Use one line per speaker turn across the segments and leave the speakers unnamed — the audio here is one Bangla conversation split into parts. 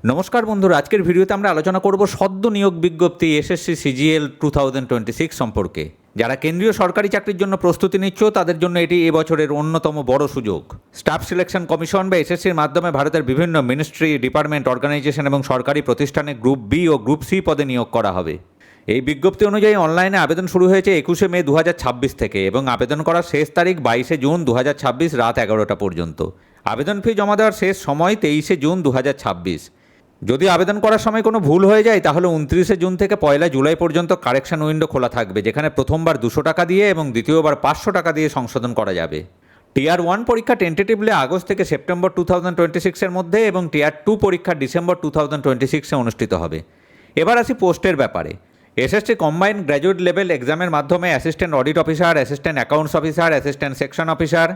নমস্কার বন্ধুরা, আজকের ভিডিওতে আমরা আলোচনা করব সদ্য নিয়োগ বিজ্ঞপ্তি এসএসসি সিজিএল 2026 সম্পর্কে। যারা কেন্দ্রীয় সরকারি চাকরির জন্য প্রস্তুতি নিচ্ছ তাদের জন্য এটি এবছরের অন্যতম বড় সুযোগ। স্টাফ সিলেকশন কমিশন বা এসএসসির মাধ্যমে ভারতের বিভিন্ন মিনিস্ট্রি, ডিপার্টমেন্ট, অর্গানাইজেশন এবং সরকারি প্রতিষ্ঠানে গ্রুপ বি ও গ্রুপ সি পদে নিয়োগ করা হবে। এই বিজ্ঞপ্তি অনুযায়ী অনলাইনে আবেদন শুরু হয়েছে 21শে মে 2026 থেকে এবং আবেদন করার শেষ তারিখ 22শে জুন 2026 রাত 11টা পর্যন্ত। আবেদন ফি জমা দেওয়ার শেষ সময় 23শে জুন 2026। যদি আবেদন করার সময় কোনো ভুল হয়ে যায় তাহলে 29শে জুন থেকে 1 জুলাই পর্যন্ত কারেকশন উইন্ডো খোলা থাকবে, যেখানে প্রথমবার 200 টাকা দিয়ে এবং দ্বিতীয়বার 500 টাকা দিয়ে সংশোধন করা যাবে। টিয়ার 1 পরীক্ষা টেন্টেটিভলি আগস্ট থেকে সেপ্টেম্বর 2026 এর মধ্যে এবং টিয়ার 2 পরীক্ষা ডিসেম্বর 2026-এ অনুষ্ঠিত হবে। এবার আসি পোস্টের ব্যাপারে। এসএসসি কম্বাইন্ড গ্র্যাজুয়েট লেভেল এক্সামের মাধ্যমে assistant audit officer, assistant accounts officer, assistant section officer,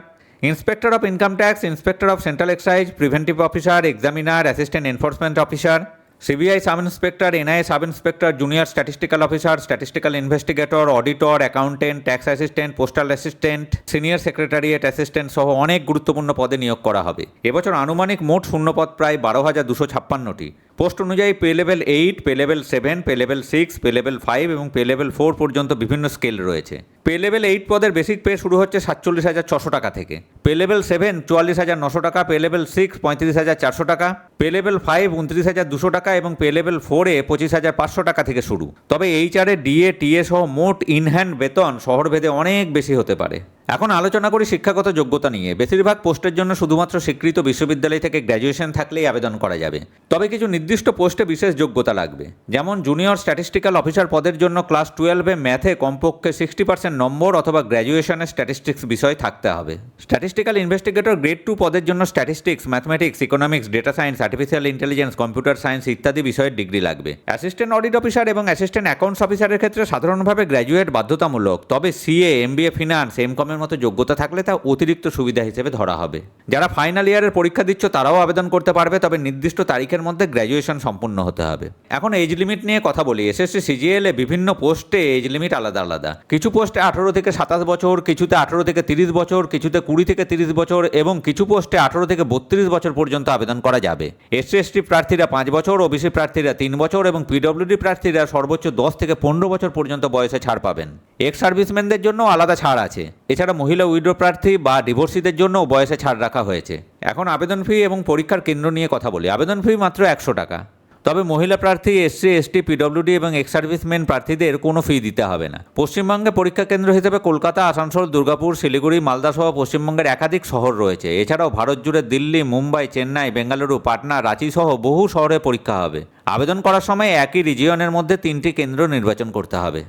inspector of income tax, inspector of central excise, preventive officer, examiner, assistant enforcement officer, CBI sub inspector, NIA sub inspector, junior statistical officer, statistical investigator, auditor, accountant, tax assistant, postal assistant, senior secretariat assistant সহ অনেক গুরুত্বপূর্ণ পদে নিয়োগ করা হবে। এবছর আনুমানিক মোট শূন্যপদ প্রায় 12,256টি। পোস্ট অনুযায়ী pay level 8, pay level 7, pay level 6, pay level 5 এবং পে লেভেল 4 পর্যন্ত বিভিন্ন স্কেল রয়েছে। পে লেভেল 8 পদের বেসিক পে শুরু হচ্ছে 47,600 টাকা থেকে, পে লেভেল 7 44,900 টাকা, পে লেভেল 6 35,400 টাকা, পে লেভেল 5 29,200 টাকা এবং পে লেভেল 4-এ 25,500 টাকা থেকে শুরু। তবে এইচআরএ, ডিএ, টিএ সহ মোট ইনহ্যান্ড বেতন শহরভেদে অনেক বেশি হতে পারে। এখন আলোচনা করি শিক্ষাগত যোগ্যতা নিয়ে। বেশিরভাগ পোস্টের জন্য শুধুমাত্র স্বীকৃত বিশ্ববিদ্যালয় থেকে গ্র্যাজুয়েশন থাকলেই আবেদন করা যাবে। তবে কিছু নির্দিষ্ট পোস্টে বিশেষ যোগ্যতা লাগবে। যেমন জুনিয়র স্ট্যাটিস্টিক্যাল অফিসার পদের জন্য ক্লাস 12-এ ম্যাথে কমপক্ষে 60% নম্বর অথবা গ্র্যাজুয়েশনে স্ট্যাটিস্টিক্স বিষয় থাকতে হবে। স্ট্যাটিস্টিক্যাল ইনভেস্টিগেটর গ্রেড 2 পদের জন্য statistics, mathematics, economics, data science, artificial intelligence, computer science ইত্যাদি বিষয়ের ডিগ্রি লাগবে। অ্যাসিস্ট্যান্ট অডিট অফিসার এবং অ্যাসিস্ট্যান্ট অ্যাকাউন্টস অফিসারের ক্ষেত্রে সাধারণভাবে গ্র্যাজুয়েট বাধ্যতামূলক, তবে সিএ, এমবিএ ফিনান্স, এমকমের মতো যোগ্যতা থাকলে তা অতিরিক্ত সুবিধা হিসেবে ধরা হবে। যারা ফাইনাল ইয়ারের পরীক্ষা দিচ্ছ তারাও আবেদন করতে পারবে, তবে নির্দিষ্ট তারিখের মধ্যে গ্র্যাজুয়েশন সম্পূর্ণ হতে হবে। এখন এজ লিমিট নিয়ে কথা বলি। এসএসসি সিজিএল-এ বিভিন্ন পোস্টে এজ লিমিট আলাদা আলাদা। কিছু পোস্টে 18 থেকে 27 বছর, কিছুতে 18 থেকে 30 বছর, কিছুতে 20 থেকে 30 বছর এবং কিছু পোস্টে 18 থেকে 32 বছর পর্যন্ত আবেদন করা যাবে। এসসি এসটি প্রার্থীরা 5 বছর, ওবিসি প্রার্থীরা 3 বছর এবং পিডব্লিউডি প্রার্থীরা সর্বোচ্চ 10 থেকে 15 বছর পর্যন্ত বয়সে ছাড় পাবেন। এক্স সার্ভিসম্যানদের জন্য আলাদা ছাড় আছে। এছাড়া মহিলা উইডো প্রার্থী বা ডিভোর্সিদের জন্য বয়সে ছাড় রাখা হয়েছে। এখন আবেদন ফি এবং পরীক্ষার কেন্দ্র নিয়ে কথা বলি। আবেদন ফি মাত্র 100 টাকা। তবে মহিলা প্রার্থী, এসসি, এসটি, পিডব্লিউডি এবং এক্স সার্ভিসম্যান প্রার্থীদের কোনো ফি দিতে হবে না। পশ্চিমবঙ্গে পরীক্ষা কেন্দ্র হিসেবে কলকাতা, আসানসোল, দুর্গাপুর, শিলিগুড়ি, মালদা সহ পশ্চিমবঙ্গের একাধিক শহর রয়েছে। এছাড়াও ভারত জুড়ে দিল্লি, মুম্বাই, চেন্নাই, বেঙ্গালুরু, পাটনা, রাঁচি সহ বহু শহরে পরীক্ষা হবে। আবেদন করার সময় একই রিজিয়নের মধ্যে 3টি কেন্দ্র নির্বাচন করতে হবে।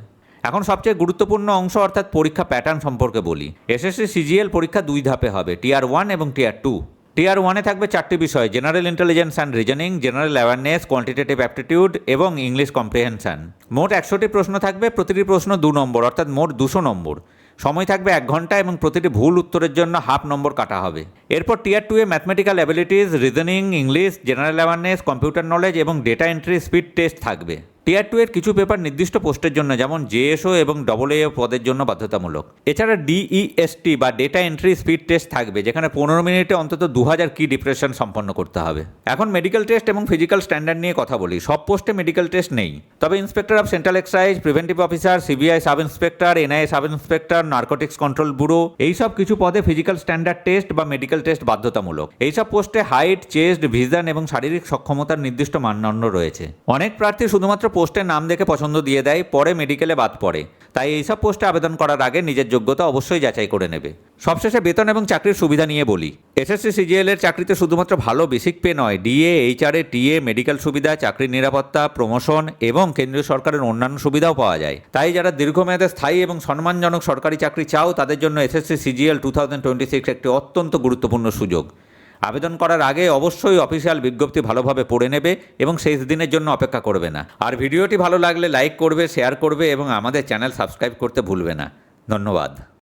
এখন সবচেয়ে গুরুত্বপূর্ণ অংশ অর্থাৎ পরীক্ষা প্যাটার্ন সম্পর্কে বলি। এসএসসি সিজিএল পরীক্ষা 2 ধাপে হবে, টিয়ার 1 এবং টিয়ার 2। টিয়ার 1-এ থাকবে 4টি বিষয়: general intelligence and reasoning, general awareness, quantitative aptitude এবং ইংলিশ কম্প্রিহেনশন। মোট 100টি প্রশ্ন থাকবে, প্রতিটি প্রশ্ন 2 নম্বর অর্থাৎ মোট 200 নম্বর। সময় থাকবে 1 ঘন্টা এবং প্রতিটি ভুল উত্তরের জন্য হাফ নম্বর কাটা হবে। এরপর টিয়ার 2-এ mathematical abilities, reasoning, English, general awareness, computer knowledge এবং ডেটা এন্ট্রি স্পিড টেস্ট থাকবে। টিয়ার 2-এর কিছু পেপার নির্দিষ্ট পোস্টের জন্য যেমন জেএসও এবং AA পদের জন্য বাধ্যতামূলক। এছাড়া ডিইএসটি বা ডেটা এন্ট্রি স্পিড টেস্ট থাকবে, যেখানে 15 মিনিটে অন্তত 2000 কি ডিপ্রেশন সম্পন্ন করতে হবে। এখন মেডিকেল টেস্ট এবং ফিজিক্যাল স্ট্যান্ডার্ড নিয়ে কথা বলি। সব পোস্টে মেডিকেল টেস্ট নেই, তবে inspector of central excise, preventive officer, CBI sub inspector, NIA sub inspector, narcotics control bureau এইসব কিছু পদে ফিজিক্যাল স্ট্যান্ডার্ড টেস্ট বা মেডিকেল টেস্ট বাধ্যতামূলক। এইসব পোস্টে হাইট, চেস্ট, ভিশন এবং শারীরিক সক্ষমতার নির্দিষ্ট মানদণ্ড রয়েছে। অনেক প্রার্থী শুধুমাত্র পোস্টের নাম দেখে পছন্দ দিয়ে দেয়, পরে মেডিকেলে বাদ পড়ে। তাই এইসব পোস্টে আবেদন করার আগে নিজের যোগ্যতা অবশ্যই যাচাই করে নেবে। সবশেষে বেতন এবং চাকরির সুবিধা নিয়ে বলি। এসএসসি সিজিএল এর চাকরিতে শুধুমাত্র ভালো বেসিক পে নয়, ডিএ, এইচআরএ, টিএ, মেডিকেল সুবিধা, চাকরির নিরাপত্তা, প্রমোশন এবং কেন্দ্রীয় সরকারের অন্যান্য সুবিধাও পাওয়া যায়। তাই যারা দীর্ঘমেয়াদে স্থায়ী এবং সম্মানজনক সরকারি চাকরি চাও তাদের জন্য এসএসসি সিজিএল 2026 একটি অত্যন্ত গুরুত্বপূর্ণ সুযোগ। আবেদন করার আগে অবশ্যই অফিসিয়াল বিজ্ঞপ্তি ভালোভাবে পড়ে নেবে এবং শেষ দিনের জন্য অপেক্ষা করবে না। আর ভিডিওটি ভালো লাগলে লাইক করবে, শেয়ার করবে এবং আমাদের চ্যানেল সাবস্ক্রাইব করতে ভুলবে না। ধন্যবাদ।